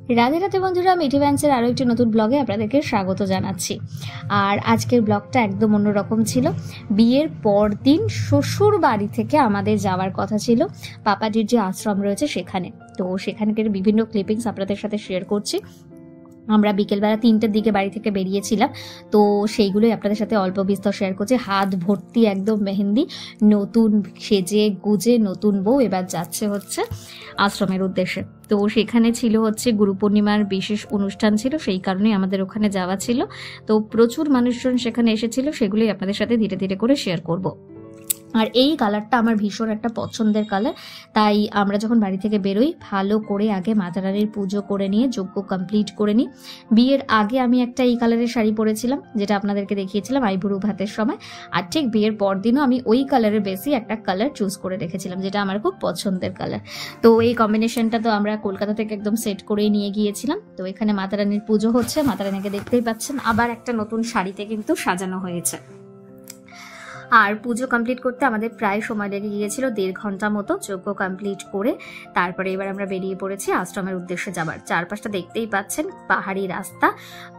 রাধে রাধে বন্ধুরা, মিঠি ভ্যান্সের আরও একটি নতুন ব্লগে আপনাদেরকে স্বাগত জানাচ্ছি। আর আজকের ব্লগটা একদম অন্যরকম ছিল। বিয়ের পর দিন শ্বশুর বাড়ি থেকে আমাদের যাওয়ার কথা ছিল পাপাজির যে আশ্রম রয়েছে সেখানে। তো সেখানকার বিভিন্ন ক্লিপিংস আপনাদের সাথে শেয়ার করছি। আমরা বিকেলবেলা 3টের দিকে বাড়ি থেকে বেরিয়েছিলাম, তো সেইগুলোই আপনাদের সাথে অল্প বিস্তর শেয়ার করছি। হাত ভর্তি একদম মেহেন্দি, নতুন সেজে গুজে নতুন বউ এবার যাচ্ছে হচ্ছে আশ্রমের উদ্দেশ্যে। তো সেখানে ছিল হচ্ছে গুরু পূর্ণিমার বিশেষ অনুষ্ঠান ছিল, সেই কারণেই আমাদের ওখানে যাওয়া ছিল। তো প্রচুর মানুষজন সেখানে এসেছিল, সেগুলোই আপনাদের সাথে ধীরে ধীরে করে শেয়ার করব। আর এই কালারটা আমার ভীষণ একটা পছন্দের কালার, তাই আমরা যখন বাড়ি থেকে বেরোই ভালো করে আগে মাতা রানীর পুজো করে নিয়ে যজ্ঞ কমপ্লিট করে নিই। বিয়ের আগে আমি একটা এই কালারের শাড়ি পরেছিলাম, যেটা আপনাদেরকে দেখিয়েছিলাম আইবুড়ো ভাতের সময়। আর ঠিক বিয়ের পর দিনও আমি ওই কালারের বেশি একটা কালার চুজ করে রেখেছিলাম, যেটা আমার খুব পছন্দের কালার। তো এই কম্বিনেশনটা তো আমরা কলকাতা থেকে একদম সেট করেই নিয়ে গিয়েছিলাম। তো এখানে মাতা রানীর পুজো হচ্ছে, মাতা রানীকে দেখতেই পাচ্ছেন, আবার একটা নতুন শাড়িতে কিন্তু সাজানো হয়েছে। আর পুজো কমপ্লিট করতে আমাদের প্রায় সময় লেগে গিয়েছিল 1.5 ঘন্টা মতো। যজ্ঞ কমপ্লিট করে তারপরে এবার আমরা বেরিয়ে পড়েছি আশ্রমের উদ্দেশ্যে যাবার। চারপাশটা দেখতেই পাচ্ছেন, পাহাড়ি রাস্তা,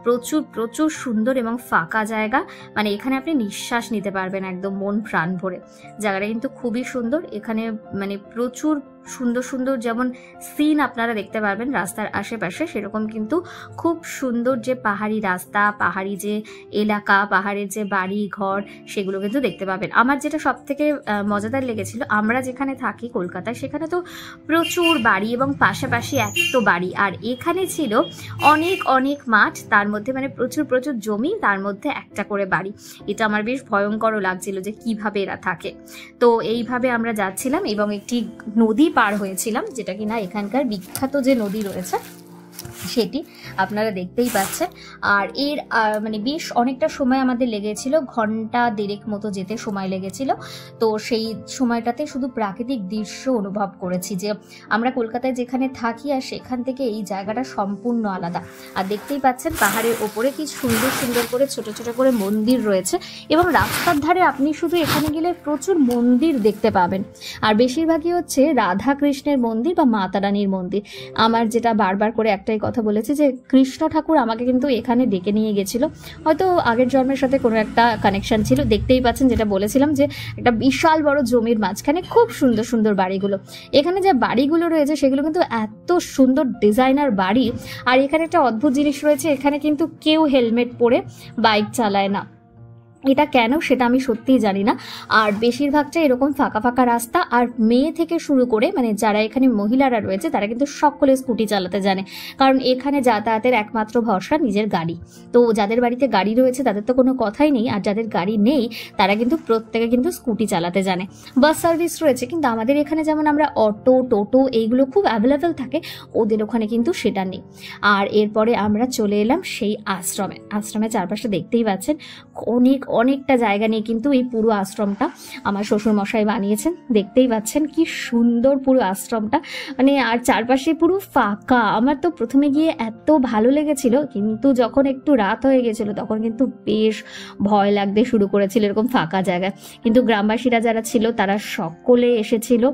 প্রচুর প্রচুর সুন্দর এবং ফাঁকা জায়গা। মানে এখানে আপনি নিঃশ্বাস নিতে পারবেন একদম মন প্রাণ ভরে। জায়গাটা কিন্তু খুবই সুন্দর। এখানে মানে প্রচুর সুন্দর সুন্দর যেমন সিন আপনারা দেখতে পারবেন রাস্তার আশেপাশে, সেরকম কিন্তু খুব সুন্দর যে পাহাড়ি রাস্তা, পাহাড়ি যে এলাকা, পাহাড়ের যে বাড়ি ঘর, সেগুলো কিন্তু দেখতে পাবেন। আমার যেটা সব থেকে মজাদার লেগেছিল, আমরা যেখানে থাকি কলকাতায়, সেখানে তো প্রচুর বাড়ি এবং পাশাপাশি এত বাড়ি, আর এখানে ছিল অনেক অনেক মাঠ, তার মধ্যে মানে প্রচুর প্রচুর জমি, তার মধ্যে একটা করে বাড়ি। এটা আমার বেশ ভয়ঙ্করও লাগছিল যে কিভাবে এরা থাকে। তো এইভাবে আমরা যাচ্ছিলাম এবং একটি নদী পার হয়েছিলাম, যেটা কিনা এখানকার বিখ্যাত যে নদী রয়েছে সেটি আপনারা দেখতেই পাচ্ছেন। আর এর মানে বেশ অনেকটা সময় আমাদের লেগেছিল, 1.5 ঘন্টা মতো যেতে সময় লেগেছিল। তো সেই সময়টাতে শুধু প্রাকৃতিক দৃশ্য অনুভব করেছি, যে আমরা কলকাতায় যেখানে থাকি আর সেখান থেকে এই জায়গাটা সম্পূর্ণ আলাদা। আর দেখতেই পাচ্ছেন পাহাড়ের ওপরে কি সুন্দর সুন্দর করে ছোট ছোট করে মন্দির রয়েছে, এবং রাস্তার ধারে আপনি শুধু এখানে গেলে প্রচুর মন্দির দেখতে পাবেন। আর বেশিরভাগই হচ্ছে রাধা কৃষ্ণের মন্দির বা মাতা রানীর মন্দির। আমার যেটা বারবার করে একটাই কথা বলেছি, যে কৃষ্ণ ঠাকুর আমাকে কিন্তু এখানে ডেকে নিয়ে গেছিল, হয়তো আগের জন্মের সাথে কোনো একটা কানেকশন ছিল। দেখতেই পাচ্ছেন যেটা বলেছিলাম, যে একটা বিশাল বড় জমির মাঝখানে খুব সুন্দর সুন্দর বাড়িগুলো। এখানে যে বাড়িগুলো রয়েছে সেগুলো কিন্তু এত সুন্দর ডিজাইনার বাড়ি। আর এখানে একটা অদ্ভুত জিনিস রয়েছে, এখানে কিন্তু কেউ হেলমেট পরে বাইক চালায় না। এটা কেন সেটা আমি সত্যিই জানি না। আর বেশিরভাগটা এরকম ফাঁকা ফাঁকা রাস্তা, আর মেয়ে থেকে শুরু করে মানে যারা এখানে মহিলারা রয়েছে তারা কিন্তু সকলে স্কুটি চালাতে জানে, কারণ এখানে যাতায়াতের একমাত্র ভরসা নিজের গাড়ি। তো যাদের বাড়িতে গাড়ি রয়েছে তাদের তো কোনো কথাই নেই, আর যাদের গাড়ি নেই তারা কিন্তু প্রত্যেকে কিন্তু স্কুটি চালাতে জানে। বাস সার্ভিস রয়েছে, কিন্তু আমাদের এখানে যেমন আমরা অটো টোটো এইগুলো খুব অ্যাভেলেবেল থাকে, ওদের ওখানে কিন্তু সেটা নেই। আর এরপরে আমরা চলে এলাম সেই আশ্রমে চারপাশে দেখতেই পাচ্ছেন, অনেকটা জায়গা নিয়ে কিন্তু এই পুরো আশ্রমটা আমার শ্বশুর মশাই বানিয়েছেন। দেখতেই পাচ্ছেন কি সুন্দর পুরো আশ্রমটা, মানে আর চারপাশে পুরো ফাঁকা। আমার তো প্রথমে গিয়ে এত ভালো লেগেছিল, কিন্তু যখন একটু রাত হয়ে গেছিল তখন কিন্তু বেশ ভয় লাগতে শুরু করেছিল এরকম ফাঁকা জায়গায়। কিন্তু গ্রামবাসীরা যারা ছিল তারা সকলে এসেছিল।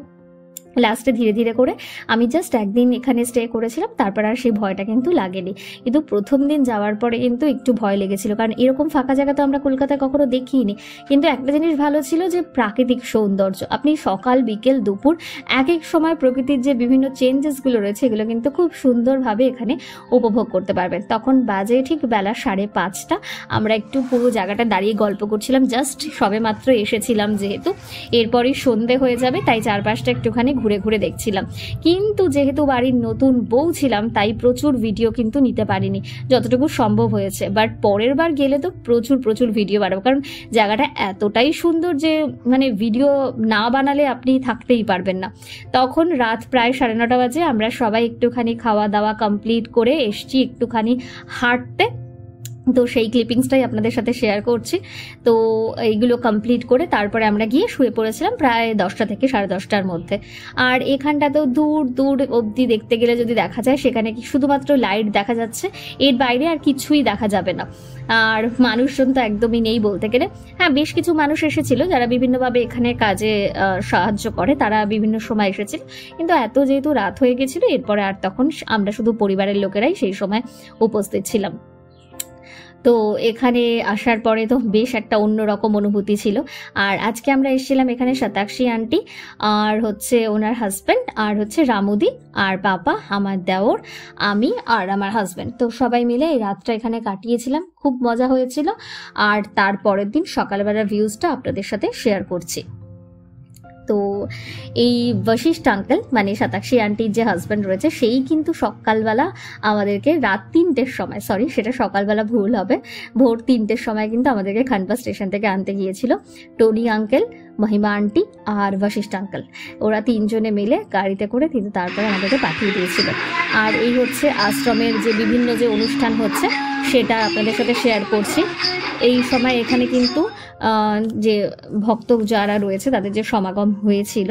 লাস্টে ধীরে ধীরে করে আমি জাস্ট একদিন এখানে স্টে করেছিলাম, তারপর আর সেই ভয়টা কিন্তু লাগেনি। কিন্তু প্রথম দিন যাওয়ার পরে কিন্তু একটু ভয় লেগেছিল, কারণ এরকম ফাঁকা জায়গা তো আমরা কলকাতায় কখনো দেখিনি। কিন্তু একটা জিনিস ভালো ছিল, যে প্রাকৃতিক সৌন্দর্য। আপনি সকাল বিকেল দুপুর এক এক সময় প্রকৃতির যে বিভিন্ন চেঞ্জেসগুলো রয়েছে এগুলো কিন্তু খুব সুন্দরভাবে এখানে উপভোগ করতে পারবেন। তখন বাজে ঠিক বেলা 5:30। আমরা একটু পুরো জায়গাটা দাঁড়িয়ে গল্প করছিলাম, জাস্ট সবে মাত্র এসেছিলাম যেহেতু। এরপরই সন্ধে হয়ে যাবে, তাই চারপাশটা একটুখানি ঘুরে ঘুরে দেখছিলাম। কিন্তু যেহেতু বাড়ির নতুন বউ ছিলাম, তাই প্রচুর ভিডিও কিন্তু নিতে পারিনি, যতটুকু সম্ভব হয়েছে। বাট পরের বার গেলে তো প্রচুর প্রচুর ভিডিও বানাবো, কারণ জায়গাটা এতটাই সুন্দর যে মানে ভিডিও না বানালে আপনি থাকতেই পারবেন না। তখন রাত প্রায় 9:30 বাজে। আমরা সবাই একটুখানি খাওয়া দাওয়া কমপ্লিট করে এসছি একটুখানি হাঁটতে। তো সেই ক্লিপিংসটাই আপনাদের সাথে শেয়ার করছি। তো এইগুলো কমপ্লিট করে তারপরে আমরা গিয়ে শুয়ে পড়েছিলাম প্রায় 10টা থেকে 10:30টার মধ্যে। আর এখানটাতেও দূর দূর অবধি দেখতে গেলে যদি দেখা যায় সেখানে কি শুধুমাত্র লাইট দেখা যাচ্ছে, এর বাইরে আর কিছুই দেখা যাবে না। আর মানুষজন তো একদমই নেই বলতে গেলে। হ্যাঁ, বেশ কিছু মানুষ এসেছিল যারা বিভিন্নভাবে এখানে কাজে সাহায্য করে, তারা বিভিন্ন সময় এসেছিল, কিন্তু এত যেহেতু রাত হয়ে গেছিল এরপরে আর তখন আমরা শুধু পরিবারের লোকেরাই সেই সময় উপস্থিত ছিলাম। তো এখানে আসার পরে তো বেশ একটা অন্যরকম অনুভূতি ছিল। আর আজকে আমরা এসেছিলাম এখানে শতাক্ষী আন্টি আর হচ্ছে ওনার হাজব্যান্ড আর হচ্ছে রামুদি আর বাবা, আমার দেওর, আমি আর আমার হাজব্যান্ড, তো সবাই মিলে এই রাতটা এখানে কাটিয়েছিলাম। খুব মজা হয়েছিল। আর তারপরের দিন সকালবেলার ভিউজটা আপনাদের সাথে শেয়ার করছি। তো এই বশিষ্ঠ আঙ্কেল মানে শতাক্ষী আন্টির যে হাজব্যান্ড রয়েছে সেই কিন্তু সকালবেলা আমাদেরকে রাত 3টের সময়, সরি সেটা সকালবেলা ভুল হবে, ভোর 3টের সময় কিন্তু আমাদেরকে খানপা স্টেশন থেকে আনতে গিয়েছিল। টনি আঙ্কেল, মহিমা আন্টি আর বশিষ্ঠ আঙ্কেল, ওরা 3জনে মিলে গাড়িতে করে কিন্তু তারপরে আমাদেরকে পাঠিয়ে দিয়েছিল। আর এই হচ্ছে আশ্রমের যে বিভিন্ন যে অনুষ্ঠান হচ্ছে সেটা আপনাদের সাথে শেয়ার করছি। এই সময় এখানে কিন্তু যে ভক্ত যারা রয়েছে তাদের যে সমাগম হয়েছিল,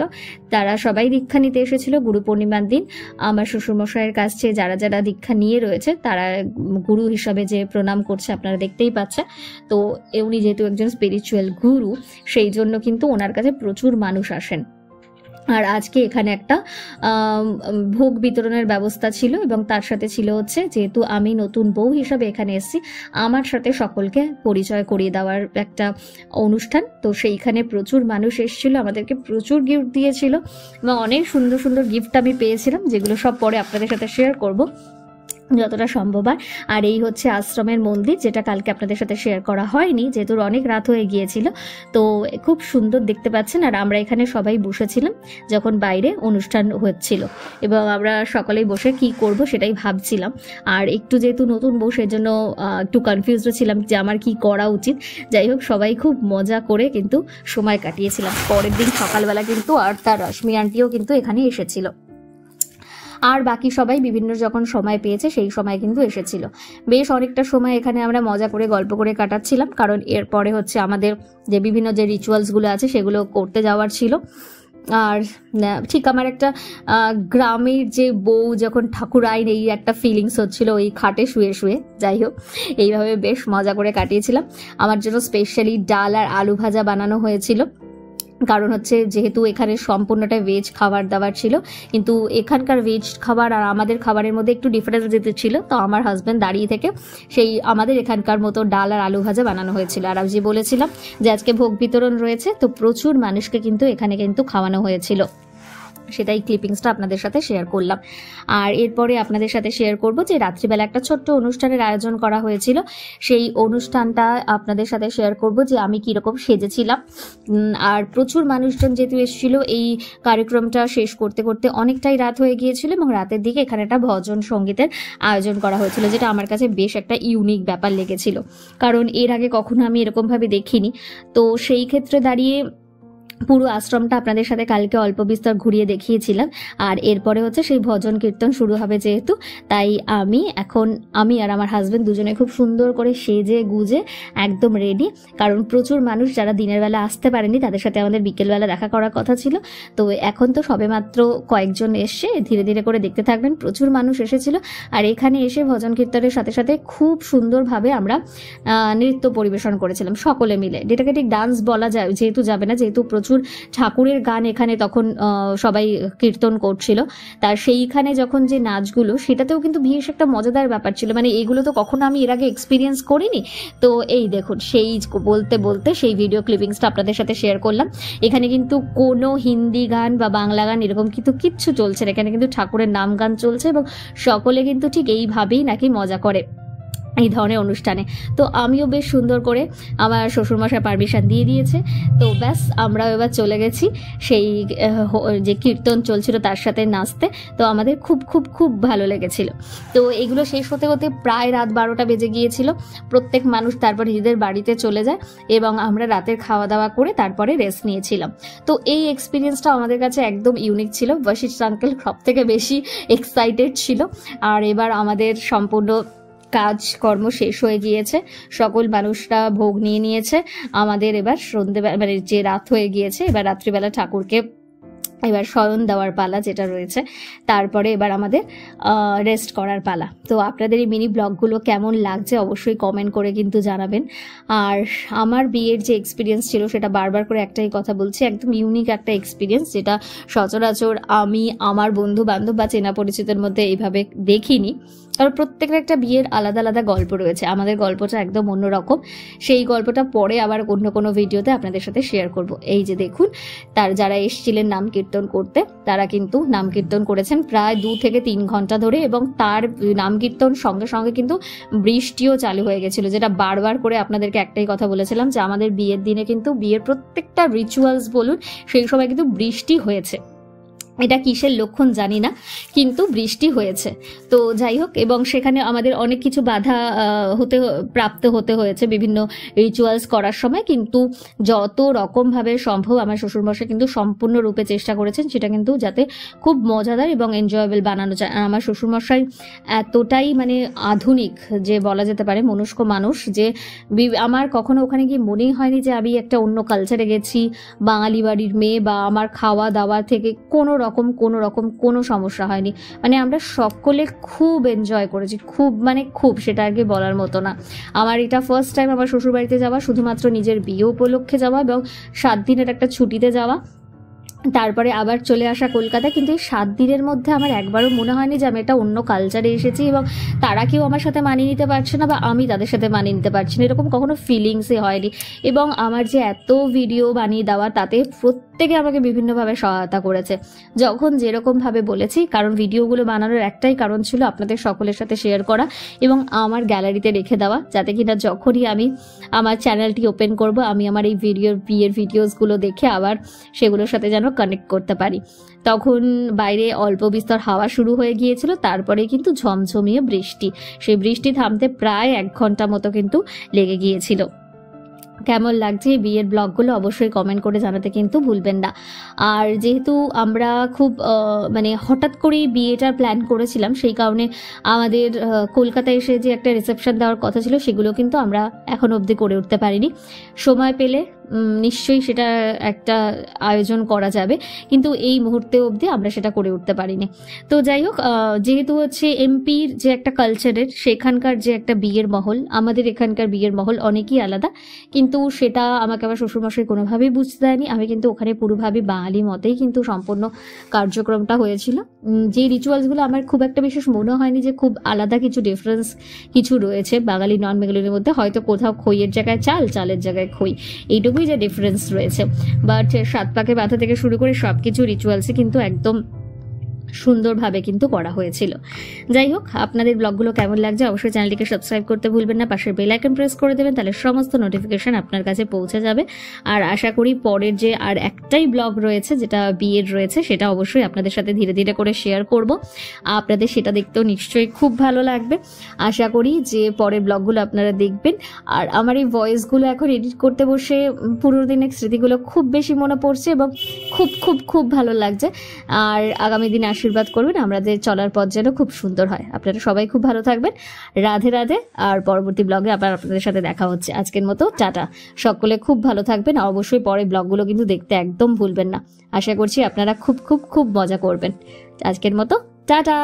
তারা সবাই দীক্ষা নিতে এসেছিল গুরু পূর্ণিমার দিন। আমার শ্বশুরমশাইয়ের কাছে যারা যারা দীক্ষা নিয়ে রয়েছে তারা গুরু হিসাবে যে প্রণাম করছে আপনারা দেখতেই পাচ্ছেন। তো উনি যেহেতু একজন স্পিরিচুয়াল গুরু, সেই জন্য কিন্তু ওনার কাছে প্রচুর মানুষ আসেন। আর আজকে এখানে একটা ভোগ বিতরণের ব্যবস্থা ছিল এবং তার সাথে ছিল হচ্ছে, যেহেতু আমি নতুন বউ হিসাবে এখানে এসেছি, আমার সাথে সকলকে পরিচয় করিয়ে দেওয়ার একটা অনুষ্ঠান। তো সেইখানে প্রচুর মানুষ এসেছিল, আমাদেরকে প্রচুর গিফট দিয়েছিল এবং অনেক সুন্দর সুন্দর গিফট আমি পেয়েছিলাম, যেগুলো সব পরে আপনাদের সাথে শেয়ার করব যতটা সম্ভব হয়। আর এই হচ্ছে আশ্রমের মন্দির, যেটা কালকে আপনাদের সাথে শেয়ার করা হয়নি যেহেতু অনেক রাত হয়ে গিয়েছিল। তো খুব সুন্দর দেখতে পাচ্ছেন। আর আমরা এখানে সবাই বসেছিলাম যখন বাইরে অনুষ্ঠান হচ্ছিল এবং আমরা সকলেই বসে কি করব সেটাই ভাবছিলাম। আর একটু যেহেতু নতুন বউ সেজন্য একটু কনফিউজড ছিলাম যে আমার কি করা উচিত। যাই হোক, সবাই খুব মজা করে কিন্তু সময় কাটিয়েছিলাম। পরের দিন সকালবেলা কিন্তু আর তার রশ্মি আন্টিও কিন্তু এখানে এসেছিল। আর বাকি সবাই বিভিন্ন যখন সময় পেয়েছে সেই সময় কিন্তু এসেছিল। বেশ অনেকটা সময় এখানে আমরা মজা করে গল্প করে কাটাচ্ছিলাম, কারণ এরপরে হচ্ছে আমাদের যে বিভিন্ন যে রিচুয়ালসগুলো আছে সেগুলো করতে যাওয়ার ছিল। আর ঠিক আমার একটা গ্রামের যে বউ যখন ঠাকুর আইন, এই একটা ফিলিংস হচ্ছিল ওই খাটে শুয়ে শুয়ে। যাই হোক, এইভাবে বেশ মজা করে কাটিয়েছিলাম। আমার জন্য স্পেশালি ডাল আর আলু ভাজা বানানো হয়েছিল, কারণ হচ্ছে যেহেতু এখানে সম্পূর্ণটা ভেজ খাবার দাবার ছিল, কিন্তু এখানকার ভেজ খাবার আর আমাদের খাবারের মধ্যে একটু ডিফারেন্স দিতে ছিল। তো আমার হাজব্যান্ড দাঁড়িয়ে থেকে সেই আমাদের এখানকার মতো ডাল আর আলু ভাজা বানানো হয়েছিল। আর আমি যে বলেছিলাম যে আজকে ভোগ বিতরণ রয়েছে, তো প্রচুর মানুষকে কিন্তু এখানে কিন্তু খাওয়ানো হয়েছিল, সেটাই ক্লিপিংসটা আপনাদের সাথে শেয়ার করলাম। আর এরপরে আপনাদের সাথে শেয়ার করব যে রাত্রিবেলা একটা ছোট্ট অনুষ্ঠানের আয়োজন করা হয়েছিল। সেই অনুষ্ঠানটা আপনাদের সাথে শেয়ার করব যে আমি কীরকম সেজেছিলাম। আর প্রচুর মানুষজন যেহেতু এসেছিল, এই কার্যক্রমটা শেষ করতে করতে অনেকটাই রাত হয়ে গিয়েছিল এবং রাতের দিকে এখানে একটা ভজন সঙ্গীতের আয়োজন করা হয়েছিল, যেটা আমার কাছে বেশ একটা ইউনিক ব্যাপার লেগেছিল, কারণ এর আগে কখনো আমি এরকমভাবে দেখিনি। তো সেই ক্ষেত্রে দাঁড়িয়ে পুরো আশ্রমটা আপনাদের সাথে কালকে অল্প বিস্তর ঘুরিয়ে দেখিয়েছিলাম। আর এরপরে হচ্ছে সেই ভজন কীর্তন শুরু হবে যেহেতু, তাই আমি আর আমার হাজব্যান্ড দুজনে খুব সুন্দর করে সেজে গুজে একদম রেডি, কারণ প্রচুর মানুষ যারা দিনের বেলা আসতে পারেনি তাদের সাথে আমাদের বিকেলবেলা দেখা করার কথা ছিল। তো এখন তো সবেমাত্র কয়েকজন এসে, ধীরে ধীরে করে দেখতে থাকবেন। প্রচুর মানুষ এসেছিল আর এখানে এসে ভজন কীর্তনের সাথে সাথে খুব সুন্দরভাবে আমরা নৃত্য পরিবেশন করেছিলাম সকলে মিলে, যেটাকে ঠিক ডান্স বলা যায় যেহেতু যাবে না, যেহেতু প্রচুর ঠাকুরের গান এখানে তখন সবাই কীর্তন করছিল। তার সেইখানে যখন যে নাচগুলো, সেটাতেও কিন্তু বেশ একটা মজাদার ব্যাপার ছিল, মানে এগুলো তো কখনো আমি এর আগে এক্সপিরিয়েন্স করিনি। তো এই দেখুন, সেই বলতে বলতে সেই ভিডিও ক্লিপিংসটা আপনাদের সাথে শেয়ার করলাম। এখানে কিন্তু কোনো হিন্দি গান বা বাংলা গান এরকম কিন্তু কিচ্ছু চলছে না, এখানে কিন্তু ঠাকুরের নাম গান চলছে এবং সকলে কিন্তু ঠিক এইভাবেই নাকি মজা করে এই ধরনের অনুষ্ঠানে। তো আমিও বেশ সুন্দর করে, আমার শ্বশুরমশাই পারমিশন দিয়ে দিয়েছে, তো ব্যাস আমরাও এবার চলে গেছি সেই যে কীর্তন চলছিল তার সাথে নাচতে। তো আমাদের খুব খুব খুব ভালো লেগেছিল। তো এগুলো শেষ হতে হতে প্রায় রাত 12টা বেজে গিয়েছিল। প্রত্যেক মানুষ তারপর নিজেদের বাড়িতে চলে যায় এবং আমরা রাতের খাওয়া দাওয়া করে তারপরে রেস্ট নিয়েছিলাম। তো এই এক্সপিরিয়েন্সটা আমাদের কাছে একদম ইউনিক ছিল। বশিষ্ঠ আঙ্কেল সব থেকে বেশি এক্সাইটেড ছিল। আর এবার আমাদের সম্পূর্ণ কাজকর্ম শেষ হয়ে গিয়েছে, সকল মানুষরা ভোগ নিয়ে নিয়েছে। আমাদের এবার সন্ধ্যেবেলা মানে যে রাত হয়ে গিয়েছে, এবার রাত্রিবেলা ঠাকুরকে এবার শয়ন দেওয়ার পালা যেটা রয়েছে, তারপরে এবার আমাদের রেস্ট করার পালা। তো আপনাদের এই মিনি ব্লগগুলো কেমন লাগছে অবশ্যই কমেন্ট করে কিন্তু জানাবেন। আর আমার বিয়ের যে এক্সপিরিয়েন্স ছিল সেটা বারবার করে একটাই কথা বলছি, একদম ইউনিক একটা এক্সপিরিয়েন্স, যেটা সচরাচর আমি আমার বন্ধু বান্ধব বা চেনা পরিচিতের মধ্যে এইভাবে দেখিনি। কারণ প্রত্যেকের একটা বিয়ের আলাদা আলাদা গল্প রয়েছে, আমাদের গল্পটা একদম অন্যরকম। সেই গল্পটা পরে আবার অন্য কোনো ভিডিওতে আপনাদের সাথে শেয়ার করব। এই যে দেখুন, তার যারা এসেছিলেন নাম কীর্তন করতে, তারা কিন্তু নাম কীর্তন করেছেন প্রায় 2 থেকে 3 ঘন্টা ধরে, এবং তার নাম কীর্তন সঙ্গে সঙ্গে কিন্তু বৃষ্টিও চালু হয়ে গেছিল, যেটা বারবার করে আপনাদেরকে একটাই কথা বলেছিলাম যে আমাদের বিয়ের দিনে কিন্তু বিয়ের প্রত্যেকটা রিচুয়ালস বলুন সেই সময় কিন্তু বৃষ্টি হয়েছে। এটা কিসের লক্ষণ জানি না, কিন্তু বৃষ্টি হয়েছে। তো যাই হোক, এবং সেখানে আমাদের অনেক কিছু বাধা প্রাপ্ত হতে হয়েছে বিভিন্ন রিচুয়ালস করার সময়, কিন্তু যত রকমভাবে সম্ভব আমার শ্বশুরমশাই কিন্তু সম্পূর্ণরূপে চেষ্টা করেছেন সেটা কিন্তু যাতে খুব মজাদার এবং এনজয়েবল বানানো যায়। আর আমার শ্বশুরমশাই এতটাই মানে আধুনিক যে বলা যেতে পারে মনস্ক মানুষ, যে আমার কখনো ওখানে গিয়ে মনেই হয়নি যে আমি একটা অন্য কালচারে গেছি, বাঙালি বাড়ির মেয়ে, বা আমার খাওয়া দাওয়া থেকে কোনো রকম কোনো সমস্যা হয়নি। মানে আমরা সকলে খুব এনজয় করেছি, খুব সেটা আর কি বলার মতো না। আমার এটা ফার্স্ট টাইম আমার শ্বশুরবাড়িতে যাওয়া, শুধুমাত্র নিজের বিয়ে উপলক্ষে যাওয়া এবং 7 দিনের একটা ছুটিতে যাওয়া, তারপরে আবার চলে আসা কলকাতায়। কিন্তু এই 7 দিনের মধ্যে আমার একবারও মনে হয়নি যে আমি একটা অন্য কালচারে এসেছি এবং তারা কেউ আমার সাথে মানিয়ে নিতে পারছে না বা আমি তাদের সাথে মানিয়ে নিতে পারছি না, এরকম কখনো ফিলিংসই হয়নি। এবং আমার যে এত ভিডিও বানিয়ে দেওয়া, তাতে প্রত্যেকে আমাকে বিভিন্নভাবে সহায়তা করেছে, যখন যেরকমভাবে বলেছি। কারণ ভিডিওগুলো বানানোর একটাই কারণ ছিল আপনাদের সকলের সাথে শেয়ার করা এবং আমার গ্যালারিতে রেখে দেওয়া, যাতে কিনা যখনই আমি আমার চ্যানেলটি ওপেন করব, আমি আমার এই বিয়ের ভিডিওসগুলো দেখে আবার সেগুলোর সাথে যেন কানেক্ট করতে পারি। তখন বাইরে অল্প বিস্তর হাওয়া শুরু হয়ে গিয়েছিল, তারপরে কিন্তু ঝমঝমিয়ে বৃষ্টি। সেই বৃষ্টি থামতে প্রায় 1 ঘন্টা মতো কিন্তু লেগে গিয়েছিল। কেমন লাগছে এই বিয়ের ব্লগগুলো অবশ্যই কমেন্ট করে জানাতে কিন্তু ভুলবেন না। আর যেহেতু আমরা খুব মানে হঠাৎ করেই বিয়েটার প্ল্যান করেছিলাম, সেই কারণে আমাদের কলকাতায় এসে যে একটা রিসেপশন দেওয়ার কথা ছিল সেগুলো কিন্তু আমরা এখন অবধি করে উঠতে পারিনি। সময় পেলে নিশ্চয়ই সেটা একটা আয়োজন করা যাবে, কিন্তু এই মুহূর্তে অবধি আমরা সেটা করে উঠতে পারিনি। তো যাই হোক, যেহেতু হচ্ছে এমপির যে একটা কালচারের, সেখানকার যে একটা বিয়ের মহল, আমাদের এখানকার বিয়ের মহল অনেকই আলাদা, কিন্তু সেটা আমাকে আমার শ্বশুরমশাই কোনোভাবেই বুঝতে দেয়নি। আমি কিন্তু ওখানে পুরোভাবে বাঙালি মতেই কিন্তু সম্পূর্ণ কার্যক্রমটা হয়েছিল। যে রিচুয়ালসগুলো আমার খুব একটা বিশেষ মনে হয়নি যে খুব আলাদা কিছু ডিফারেন্স কিছু রয়েছে বাঙালি নন বেঙ্গলির মধ্যে। হয়তো কোথাও খইয়ের জায়গায় চাল, চালের জায়গায় খই, এইটুকুই যে ডিফারেন্স রয়েছে। বাট 7 পাকে বাঁধা থেকে শুরু করে সবকিছু রিচুয়ালসই কিন্তু একদম সুন্দরভাবে কিন্তু করা হয়েছিল। যাই হোক, আপনাদের ব্লগগুলো কেমন লাগছে অবশ্যই চ্যানেলটিকে সাবস্ক্রাইব করতে ভুলবেন না, পাশের বেল আইকন প্রেস করে দেবেন, তাহলে সমস্ত নোটিফিকেশন আপনার কাছে পৌঁছে যাবে। আর আশা করি পরের যে আর একটাই ব্লগ রয়েছে যেটা বিয়ের রয়েছে, সেটা অবশ্যই আপনাদের সাথে ধীরে ধীরে করে শেয়ার করব। আপনাদের সেটা দেখতেও নিশ্চয়ই খুব ভালো লাগবে। আশা করি যে পরের ব্লগগুলো আপনারা দেখবেন। আর আমার এই ভয়েসগুলো এখন এডিট করতে বসে পুরোনো দিনের স্মৃতিগুলো খুব বেশি মনে পড়ছে এবং খুব ভালো লাগছে। আর আগামী দিনে আশীর্বাদ করবেন আমাদের চলার পথ যেন খুব সুন্দর হয়। আপনারা সবাই খুব ভালো থাকবেন। রাধে রাধে। আর পরবর্তী ব্লগে আবার আপনাদের সাথে দেখা হচ্ছে। আজকের মতো টাটা। সকলে খুব ভালো থাকবেন। অবশ্যই পরের ব্লগগুলো কিন্তু দেখতে একদম ভুলবেন না। আশা করছি আপনারা খুব মজা করবেন। আজকের মতো টাটা।